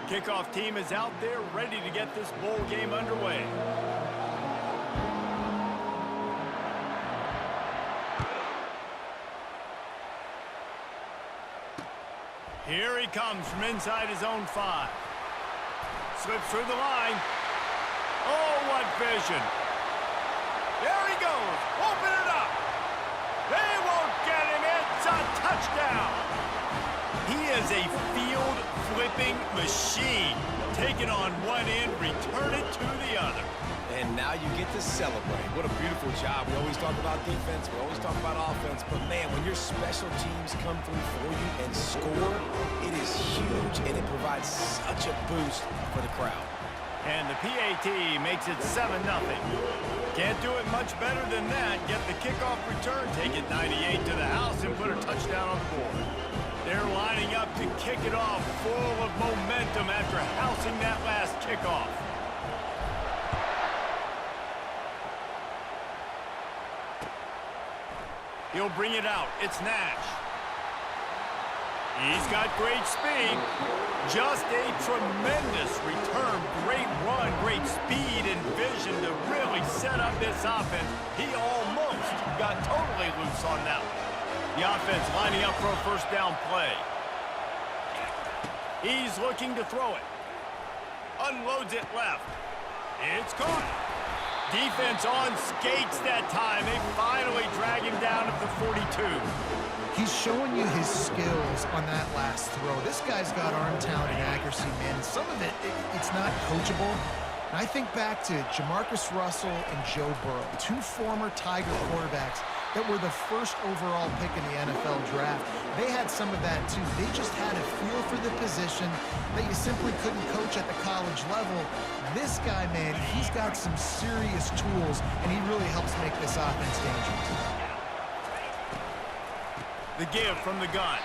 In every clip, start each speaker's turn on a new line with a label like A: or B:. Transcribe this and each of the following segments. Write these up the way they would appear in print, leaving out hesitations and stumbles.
A: Kickoff team is out there ready to get this bowl game underway. Here he comes from inside his own 5. Slips through the line. Oh, what vision. There he goes. Open it up. They won't get him. It's a touchdown. He is a field-flipping machine. Take it on one end, return it to the other.
B: And now you get to celebrate. What a beautiful job. We always talk about defense. We always talk about offense. But, man, when your special teams come through for you and score, it is huge, and it provides such a boost for the crowd.
A: And the PAT makes it 7-0. Can't do it much better than that. Get the kickoff return, take it 98 to the house, and put a touchdown on the board. They're lining up to kick it off full of momentum after housing that last kickoff. He'll bring it out. It's Nash. He's got great speed. Just a tremendous return. Great run, great speed and vision to really set up this offense. He almost got totally loose on that one. The offense lining up for a first down play. He's looking to throw it. Unloads it left. It's caught. Defense on skates that time. They finally drag him down at the 42.
C: He's showing you his skills on that last throw. This guy's got arm talent and accuracy, man. Some of it's not coachable. And I think back to Jamarcus Russell and Joe Burrow, 2 former Tiger quarterbacks that were the first overall pick in the NFL draft. They had some of that too. They just had a feel for the position that you simply couldn't coach at the college level. This guy, man, he's got some serious tools, and he really helps make this offense dangerous.
A: The give from the gun.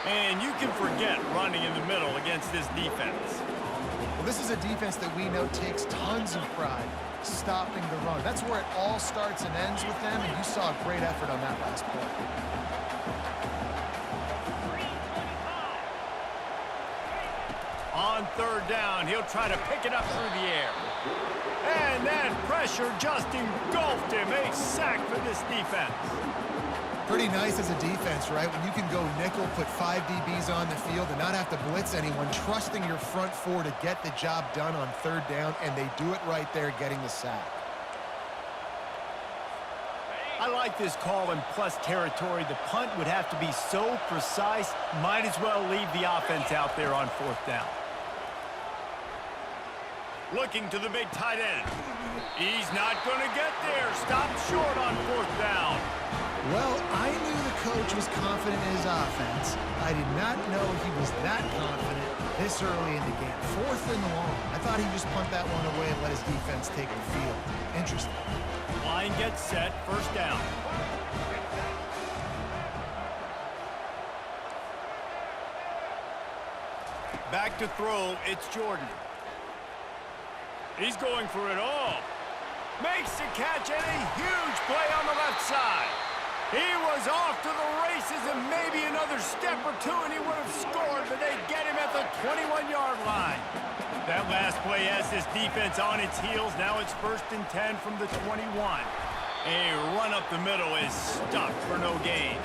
A: And you can forget running in the middle against this defense.
C: Well, this is a defense that we know takes tons of pride stopping the run. That's where it all starts and ends with them, and you saw a great effort on that last play.
A: On third down, he'll try to pick it up through the air. And that pressure just engulfed him. A sack for this defense.
C: Pretty nice as a defense, right? When you can go nickel, put 5 DBs on the field and not have to blitz anyone, trusting your front 4 to get the job done on third down, and they do it right there, getting the sack.
A: I like this call in plus territory. The punt would have to be so precise, might as well leave the offense out there on fourth down. Looking to the big tight end. He's not going to get there. Stopped short on fourth down.
C: Well, I knew the coach was confident in his offense. I did not know he was that confident this early in the game. 4th and long. I thought he'd just punt that one away and let his defense take the field. Interesting.
A: Line gets set. First down. Back to throw. It's Jordan. He's going for it all. Makes the catch and a huge play on the left side. He was off to the races and maybe another step or two and he would have scored, but they get him at the 21-yard line. That last play has this defense on its heels. Now it's 1st and 10 from the 21. A run up the middle is stuck for no gain.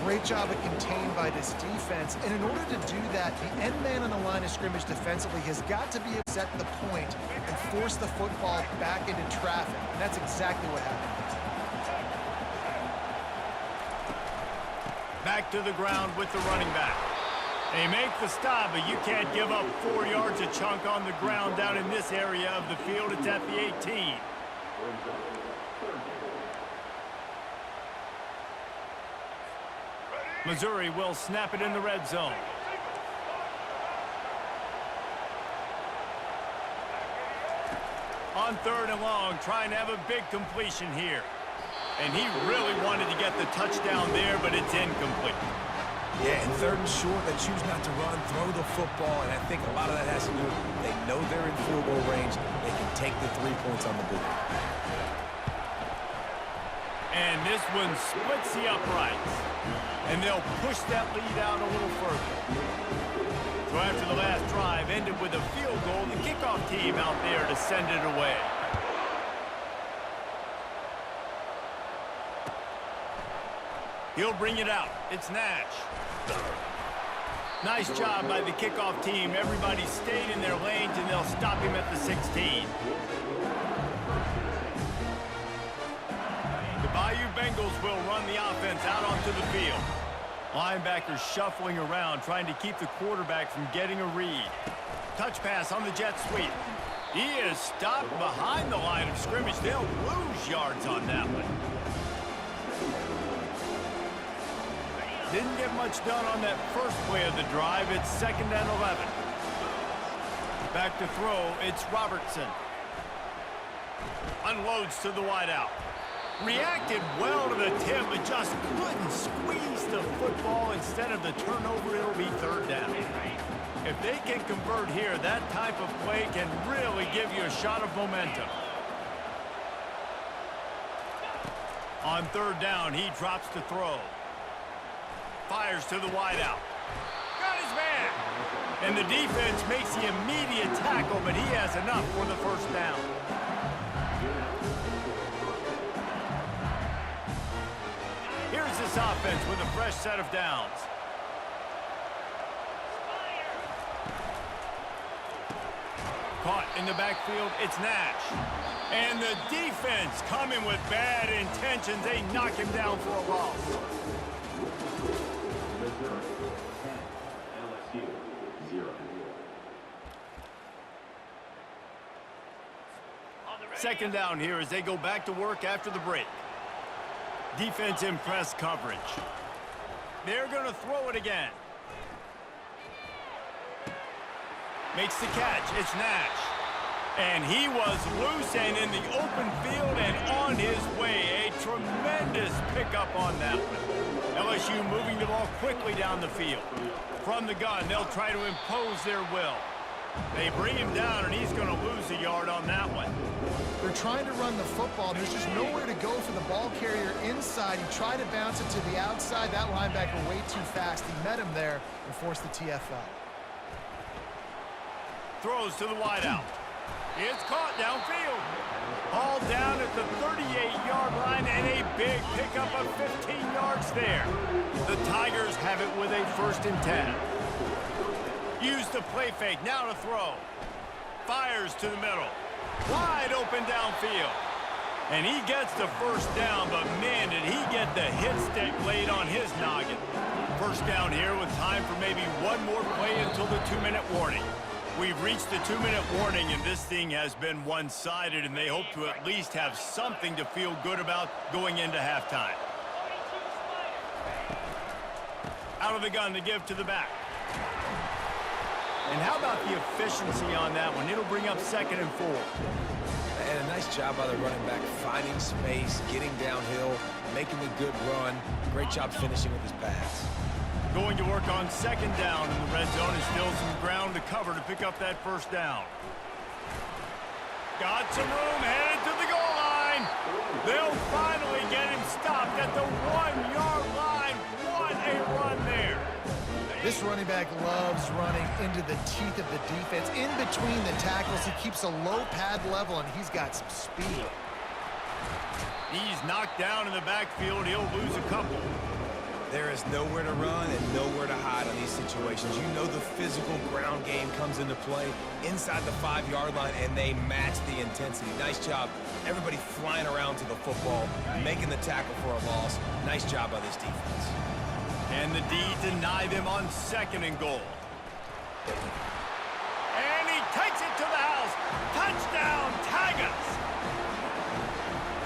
C: Great job at contained by this defense. And in order to do that, the end man on the line of scrimmage defensively has got to be able to set the point and force the football back into traffic. And that's exactly what happened.
A: Back to the ground with the running back. They make the stop, but you can't give up 4 yards a chunk on the ground down in this area of the field. It's at the 18. Missouri will snap it in the red zone. On 3rd and long, trying to have a big completion here. And he really wanted to get the touchdown there, but it's incomplete.
B: Yeah, and 3rd and short, they choose not to run, throw the football, and I think a lot of that has to do with they know they're in field goal range. They can take the 3 points on the board.
A: And this one splits the uprights. And they'll push that lead out a little further. So after the last drive ended with a field goal, the kickoff team out there to send it away. He'll bring it out. It's Nash. Nice job by the kickoff team. Everybody stayed in their lanes, and they'll stop him at the 16. The Bayou Bengals will run the offense out onto the field. Linebackers shuffling around, trying to keep the quarterback from getting a read. Touch pass on the jet sweep. He is stopped behind the line of scrimmage. They'll lose yards on that one. Didn't get much done on that first play of the drive. It's 2nd and 11. Back to throw, it's Robertson. Unloads to the wideout. Reacted well to the tip, but just couldn't squeeze the football. Instead of the turnover, it'll be 3rd down. If they can convert here, that type of play can really give you a shot of momentum. On 3rd down, he drops to throw. Fires to the wideout. Got his man. And the defense makes the immediate tackle, but he has enough for the 1st down. Here's this offense with a fresh set of downs. Caught in the backfield, it's Nash. And the defense coming with bad intentions. They knock him down for a loss. Second down here as they go back to work after the break. Defense in press coverage. They're going to throw it again. Makes the catch. It's Nash. And he was loose and in the open field and on his way. A tremendous pickup on that one. LSU moving the ball quickly down the field. From the gun, they'll try to impose their will. They bring him down, and he's going to lose a yard on that one.
C: They're trying to run the football. There's just nowhere to go for the ball carrier inside. He tried to bounce it to the outside. That linebacker way too fast. He met him there and forced the TFL.
A: Throws to the wideout. It's caught downfield. All down at the 38-yard line, and a big pickup of 15 yards there. The Tigers have it with a 1st and 10. Use the play fake, now to throw. Fires to the middle. Wide open downfield. And he gets the 1st down, but man, did he get the hit stick laid on his noggin. 1st down here with time for maybe one more play until the 2-minute warning. We've reached the 2-minute warning, and this thing has been one-sided, and they hope to at least have something to feel good about going into halftime. Out of the gun to give to the back. And how about the efficiency on that one? It'll bring up 2nd and 4.
B: And a nice job by the running back, finding space, getting downhill, making a good run. Great job finishing with his pass.
A: Going to work on 2nd down in the red zone, and still some ground to cover to pick up that 1st down. Got some room, headed to the goal line. They'll finally get him stopped at the 1-yard line. What a run there.
C: This running back loves running into the teeth of the defense. In between the tackles, he keeps a low pad level, and he's got some speed.
A: He's knocked down in the backfield. He'll lose a couple.
B: There is nowhere to run and nowhere to hide on these situations. You know the physical ground game comes into play inside the 5-yard line, and they match the intensity. Nice job. Everybody flying around to the football, making the tackle for a loss. Nice job by this defense.
A: And the D deny them on 2nd and goal. And he takes it to the house. Touchdown, Tigers!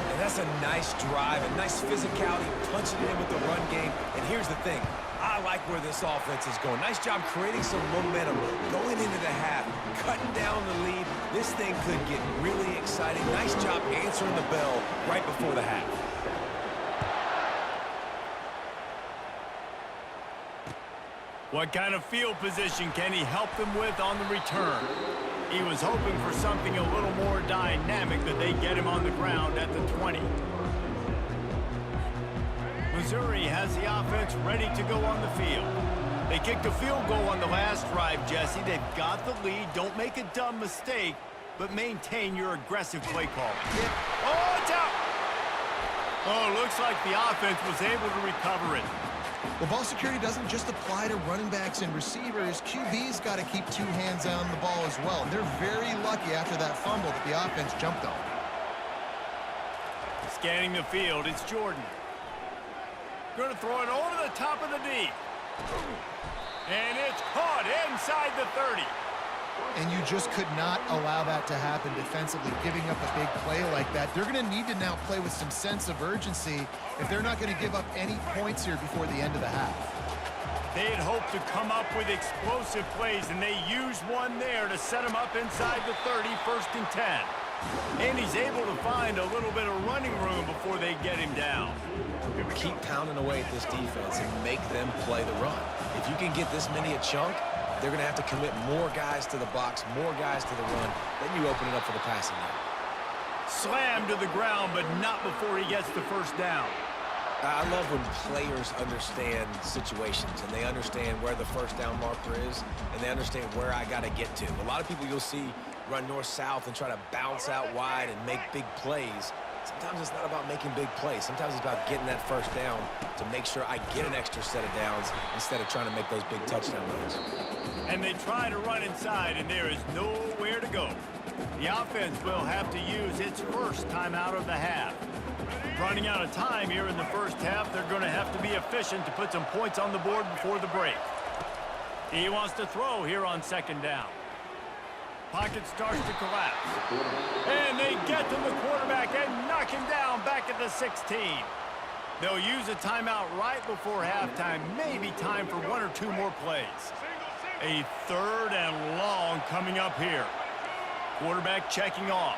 B: And that's a nice drive, a nice physicality, punching in with the run game. And here's the thing. I like where this offense is going. Nice job creating some momentum, going into the half, cutting down the lead. This thing could get really exciting. Nice job answering the bell right before the half.
A: What kind of field position can he help them with on the return? He was hoping for something a little more dynamic, that they get him on the ground at the 20. Missouri has the offense ready to go on the field. They kicked a field goal on the last drive, Jesse. They've got the lead. Don't make a dumb mistake, but maintain your aggressive play call. Oh, it's out! Oh, looks like the offense was able to recover it.
C: Well, ball security doesn't just apply to running backs and receivers. QB's got to keep two hands on the ball as well. And they're very lucky after that fumble that the offense jumped on.
A: Scanning the field, it's Jordan. Going to throw it over the top of the D. And it's caught inside the 30.
C: And you just could not allow that to happen defensively, giving up a big play like that. They're going to need to now play with some sense of urgency if they're not going to give up any points here before the end of the half.
A: They had hoped to come up with explosive plays, and they used one there to set them up inside the 30, 1st and 10. And he's able to find a little bit of running room before they get him down.
B: Keep pounding away at this defense and make them play the run. If you can get this many a chunk, they're going to have to commit more guys to the box, more guys to the run. Then you open it up for the passing game.
A: Slammed to the ground, but not before he gets the 1st down.
B: I love when players understand situations and they understand where the 1st down marker is and they understand where I got to get to. A lot of people you'll see run north-south and try to bounce out wide and make big plays. Sometimes it's not about making big plays. Sometimes it's about getting that 1st down to make sure I get an extra set of downs instead of trying to make those big touchdown runs.
A: And they try to run inside, and there is nowhere to go. The offense will have to use its 1st timeout of the half. Running out of time here in the 1st half, they're going to have to be efficient to put some points on the board before the break. He wants to throw here on 2nd down. Pocket starts to collapse. And they get to the quarterback and knock him down back at the 16. They'll use a timeout right before halftime. Maybe time for 1 or 2 more plays. A 3rd and long coming up here. Quarterback checking off.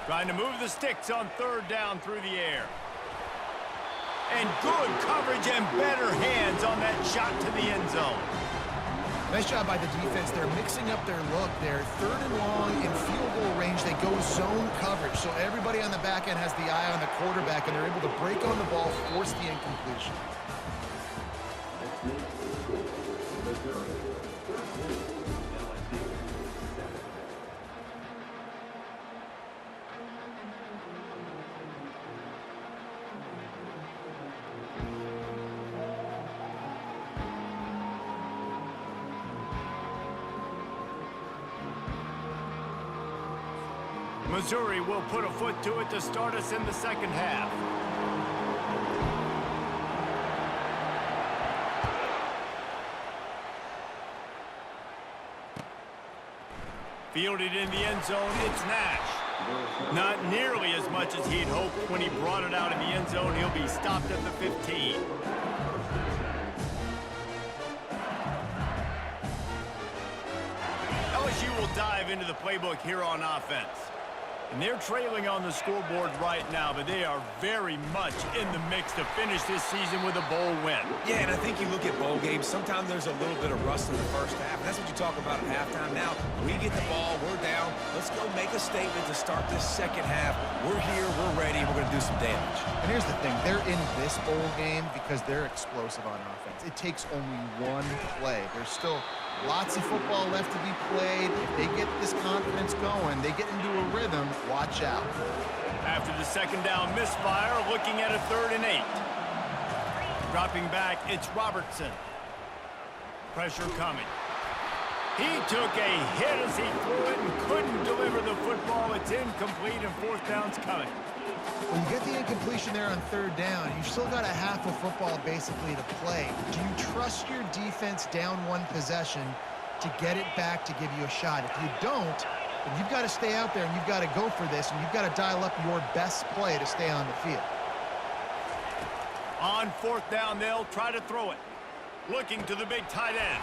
A: Trying to move the sticks on 3rd down through the air. And good coverage and better hands on that shot to the end zone.
C: Nice job by the defense. They're mixing up their look. They're 3rd and long in field goal range. They go zone coverage. So everybody on the back end has the eye on the quarterback, and they're able to break on the ball, force the incompletion.
A: Missouri will put a foot to it to start us in the 2nd half. Fielded in the end zone, it's Nash. Not nearly as much as he'd hoped when he brought it out in the end zone. He'll be stopped at the 15. LSU will dive into the playbook here on offense. And they're trailing on the scoreboard right now, but they are very much in the mix to finish this season with a bowl win.
B: Yeah, and I think you look at bowl games, sometimes there's a little bit of rust in the 1st half. And that's what you talk about at halftime. Now, we get the ball, we're down. Let's go make a statement to start this 2nd half. We're here, we're ready, we're going to do some damage.
C: And here's the thing. They're in this bowl game because they're explosive on offense. It takes only one play. There's still lots of football left to be played. If they get this confidence going, they get into a rhythm, watch out.
A: After the 2nd down misfire, looking at a 3rd and 8. Dropping back, it's Robertson. Pressure coming. He took a hit as he threw it and couldn't deliver the football. It's incomplete and 4th down's coming.
C: When you get the incompletion there on 3rd down, you've still got a half of football basically to play. Do you trust your defense down 1 possession to get it back to give you a shot? If you don't, then you've got to stay out there and you've got to go for this, and you've got to dial up your best play to stay on the field.
A: On 4th down, they'll try to throw it. Looking to the big tight end.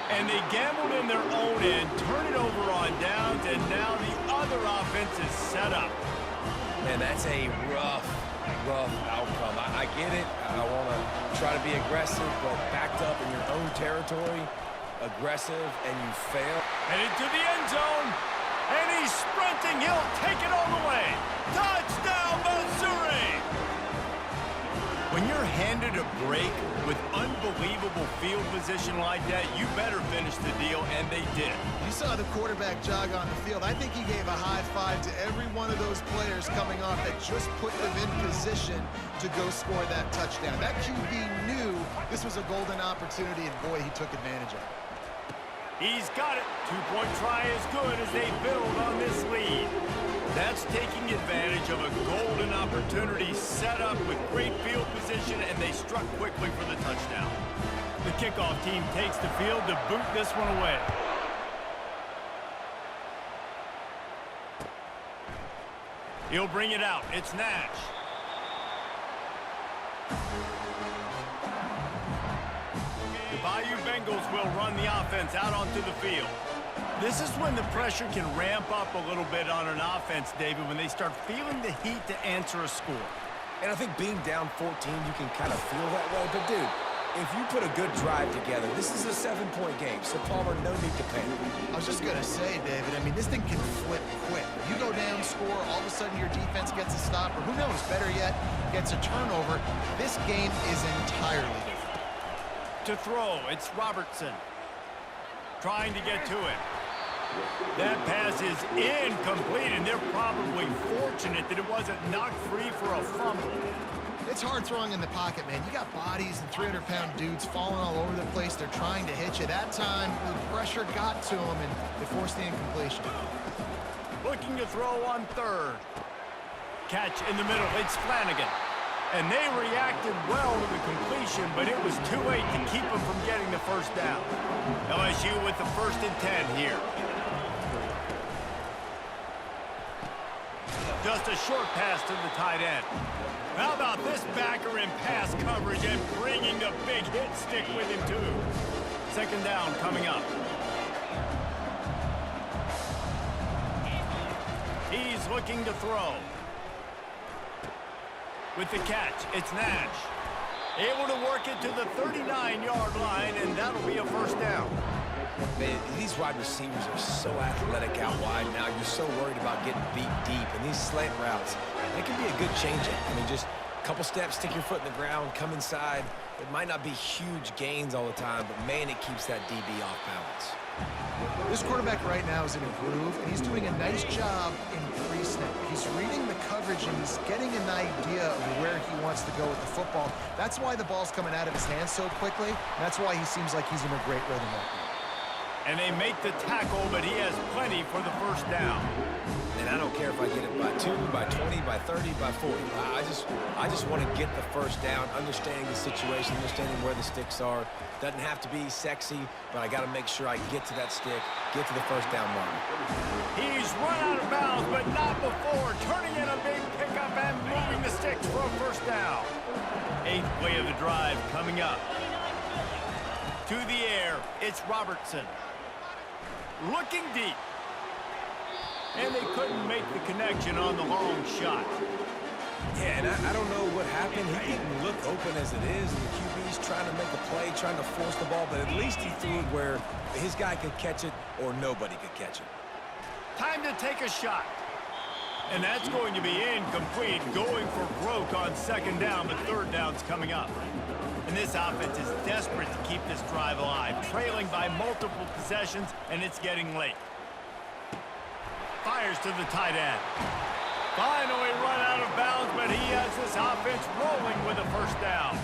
A: And they gambled in their own end, turn it over on downs, and now the other offense is set up.
B: Man, that's a rough outcome. I get it. I want to try to be aggressive, but backed up in your own territory, aggressive, and you fail.
A: Headed to the end zone. And he's sprinting. He'll take it all the way. Touchdown, Missouri! When you're handed a break with unbelievable field position like that, you better finish the deal, and they did.
C: You saw the quarterback jog on the field. I think he gave a high five to every one of those players coming off that just put them in position to go score that touchdown. That QB knew this was a golden opportunity, and boy, he took advantage of it.
A: He's got it. Two-point try as good as they build on this lead. That's taking advantage of a golden opportunity set up with great field position, and they struck quickly for the touchdown. The kickoff team takes the field to boot this one away. He'll bring it out. It's Nash. The Bayou Bengals will run the offense out onto the field. This is when the pressure can ramp up a little bit on an offense, David, when they start feeling the heat to answer a score.
B: And I think being down 14, you can kind of feel that way. But, dude, if you put a good drive together, this is a 7-point game, so Palmer, no need to panic.
C: I was just going to say, David, I mean, this thing can flip quick. You go down, score, all of a sudden your defense gets a stop, or who knows, better yet, gets a turnover. This game is entirely different.
A: To throw, it's Robertson. Trying to get to it. That pass is incomplete, and they're probably fortunate that it wasn't knocked free for a fumble.
C: It's hard throwing in the pocket, man. You got bodies and 300-pound dudes falling all over the place. They're trying to hit you. That time, the pressure got to them, and they forced the incompletion.
A: Looking to throw on third. Catch in the middle. It's Flanagan. And they reacted well to the completion, but it was too late to keep them from getting the first down. LSU with the 1st and 10 here. Just a short pass to the tight end. How about this backer in pass coverage and bringing the big hit stick with him, too? 2nd down coming up. He's looking to throw. With the catch, it's Nash. Able to work it to the 39-yard line, and that'll be a 1st down.
B: Man, these wide receivers are so athletic out wide now. You're so worried about getting beat deep. And these slant routes, they can be a good change-up. I mean, just a couple steps, stick your foot in the ground, come inside. It might not be huge gains all the time, but, man, it keeps that DB off balance.
C: This quarterback right now is in a groove, and he's doing a nice job in pre-snap. He's reading the coverage, and he's getting an idea of where he wants to go with the football. That's why the ball's coming out of his hands so quickly. That's why he seems like he's in a great rhythm right now.
A: And they make the tackle, but he has plenty for the 1st down.
B: And I don't care if I get it by 2, by 20, by 30, by 40. I just want to get the 1st down, understanding the situation, understanding where the sticks are. Doesn't have to be sexy, but I got to make sure I get to that stick, get to the 1st down mark.
A: He's run out of bounds, but not before. Turning in a big pickup and moving the sticks for a 1st down. 8th play of the drive coming up. To the air, it's Robertson. Looking deep. And they couldn't make the connection on the long shot.
B: Yeah, and I don't know what happened. He didn't look open as it is, and the QB's trying to make a play, trying to force the ball, but at least he threw it where his guy could catch it or nobody could catch it.
A: Time to take a shot. And that's going to be incomplete, going for broke on 2nd down, but 3rd down's coming up. And this offense is desperate to keep this drive alive, trailing by multiple possessions, and it's getting late. Fires to the tight end. Finally run out of bounds, but he has this offense rolling with a 1st down.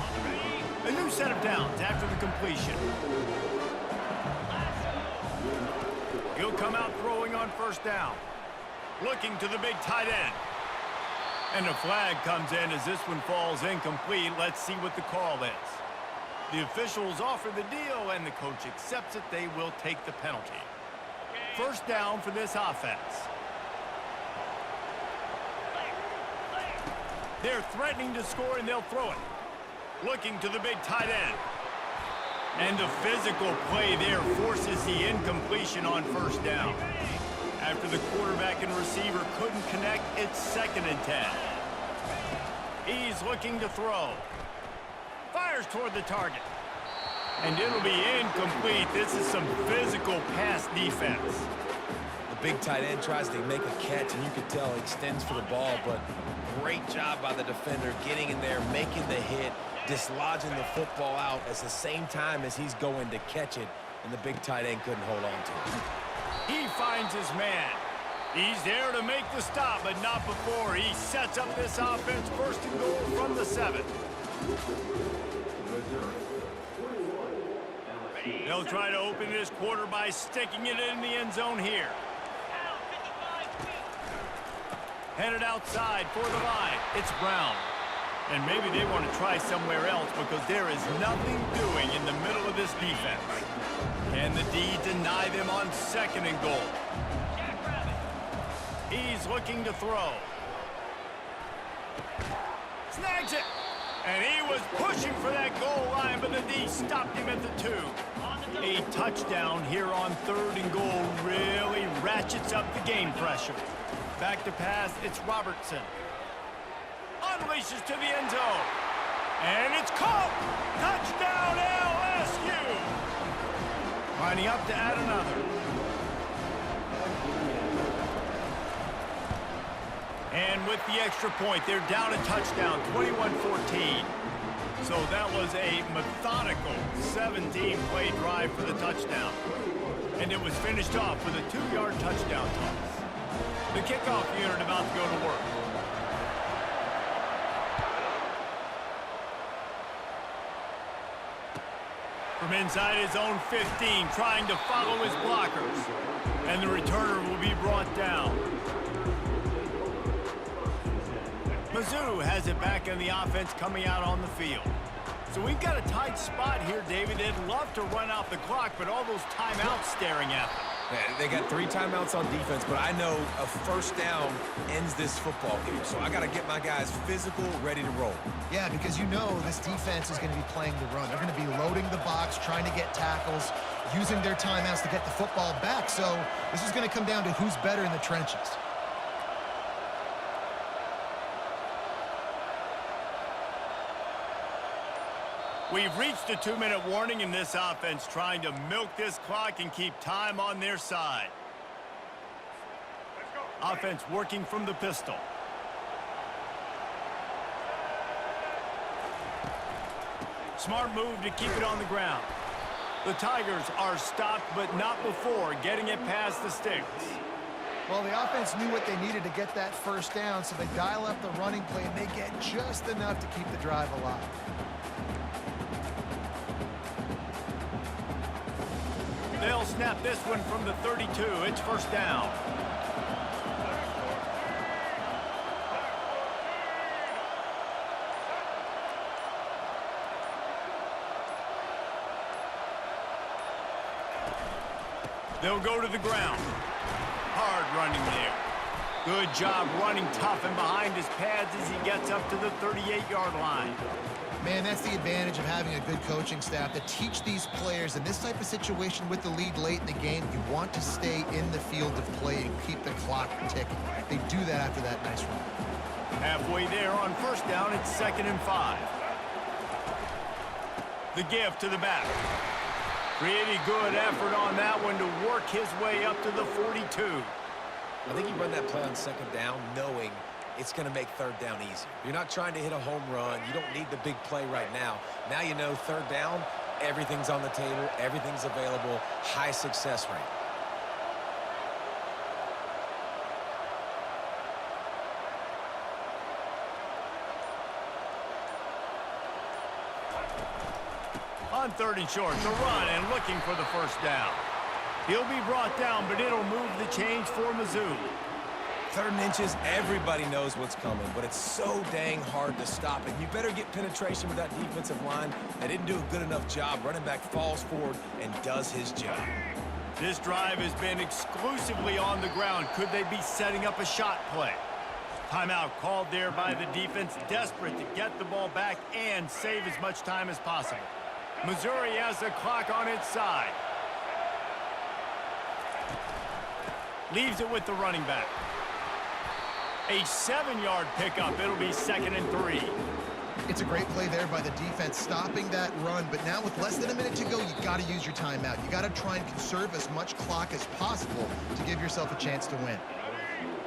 A: A new set of downs after the completion. He'll come out throwing on 1st down. Looking to the big tight end. And a flag comes in as this one falls incomplete. Let's see what the call is. The officials offer the deal, and the coach accepts it. They will take the penalty. 1st down for this offense. They're threatening to score, and they'll throw it. Looking to the big tight end. And the physical play there forces the incompletion on 1st down. After the quarterback and receiver couldn't connect, it's 2nd and 10. He's looking to throw. Fires toward the target. And it'll be incomplete. This is some physical pass defense.
B: The big tight end tries to make a catch, and you can tell he extends for the ball, but great job by the defender getting in there, making the hit, dislodging the football out at the same time as he's going to catch it, and the big tight end couldn't hold on to it.
A: He finds his man. He's there to make the stop, but not before he sets up this offense first and goal from the 7. They'll try to open this quarter by sticking it in the end zone here. Headed outside for the line. It's Brown. And maybe they want to try somewhere else because there is nothing doing in the middle of this defense. Can the D deny them on 2nd and goal? He's looking to throw. Snags it. And he was pushing for that goal line, but the D stopped him at the 2. A touchdown here on 3rd and goal really ratchets up the game pressure. Back to pass, it's Robertson. Unleashes to the end zone. And it's caught! Touchdown LSU! Lining up to add another. And with the extra point, they're down a touchdown, 21-14. So that was a methodical 17-play drive for the touchdown. And it was finished off with a 2-yard touchdown toss. The kickoff unit about to go to work. From inside his own 15, trying to follow his blockers. And the returner will be brought down. Mizzou has it back in the offense coming out on the field. So we've got a tight spot here, David. They'd love to run out the clock, but all those timeouts staring at them.
B: Yeah, they got 3 timeouts on defense, but I know a first down ends this football game. So I got to get my guys physical, ready to roll.
C: Yeah, because you know this defense is going to be playing the run. They're going to be loading the box, trying to get tackles, using their timeouts to get the football back. So this is going to come down to who's better in the trenches.
A: We've reached a 2-minute warning in this offense, trying to milk this clock and keep time on their side. Offense working from the pistol. Smart move to keep it on the ground. The Tigers are stopped, but not before getting it past the sticks.
C: Well, the offense knew what they needed to get that first down, so they dial up the running play, and they get just enough to keep the drive alive.
A: They'll snap this one from the 32. It's first down. They'll go to the ground. Hard running there. Good job running tough and behind his pads as he gets up to the 38-yard line.
C: Man, that's the advantage of having a good coaching staff to teach these players in this type of situation with the lead late in the game. You want to stay in the field of play and keep the clock ticking. They do that after that nice run.
A: Halfway there on first down, it's 2nd and 5. The give to the back. Pretty good effort on that one to work his way up to the 42.
B: I think you run that play on 2nd down knowing it's going to make 3rd down easier. You're not trying to hit a home run. You don't need the big play right now. Now you know 3rd down, everything's on the table, everything's available, high success rate.
A: On 3rd and short, the run and looking for the first down. He'll be brought down, but it'll move the change for Mizzou.
B: 3rd and inches, everybody knows what's coming, but it's so dang hard to stop it. You better get penetration with that defensive line. They didn't do a good enough job. Running back falls forward and does his job.
A: This drive has been exclusively on the ground. Could they be setting up a shot play? Timeout called there by the defense, desperate to get the ball back and save as much time as possible. Missouri has the clock on its side. Leaves it with the running back. A 7-yard pickup. It'll be 2nd and 3.
C: It's a great play there by the defense, stopping that run. But now with less than a minute to go, you got to use your timeout. You got to try and conserve as much clock as possible to give yourself a chance to win.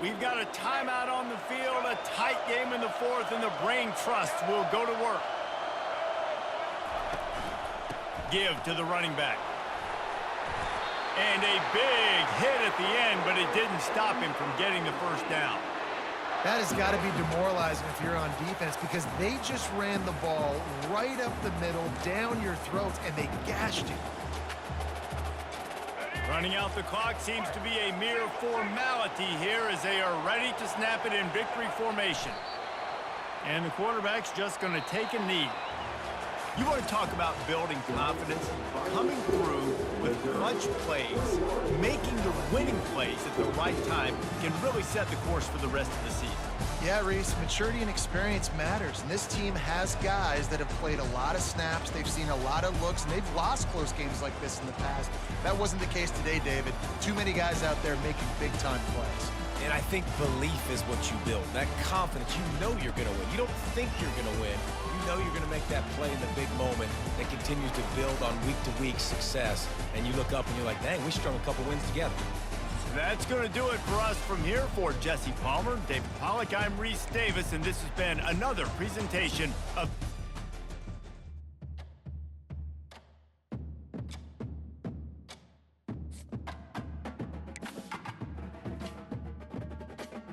A: We've got a timeout on the field, a tight game in the fourth, and the brain trust will go to work. Give to the running back. And a big hit at the end, but it didn't stop him from getting the first down.
C: That has got to be demoralizing if you're on defense, because they just ran the ball right up the middle, down your throats, and they gashed you.
A: Running out the clock seems to be a mere formality here as they are ready to snap it in victory formation. And the quarterback's just going to take a knee. You want to talk about building confidence? Coming through with clutch plays, making the winning plays at the right time can really set the course for the rest of the season.
C: Yeah, Reese, maturity and experience matters. And this team has guys that have played a lot of snaps. They've seen a lot of looks, and they've lost close games like this in the past. That wasn't the case today, David. Too many guys out there making big-time plays.
B: And I think belief is what you build. That confidence, you know you're going to win. You don't think you're going to win. You know you're going to make that play in the big moment that continues to build on week-to-week success. And you look up and you're like, dang, we strung a couple wins together.
A: That's going to do it for us from here. For Jesse Palmer, David Pollack, I'm Reese Davis, and this has been another presentation of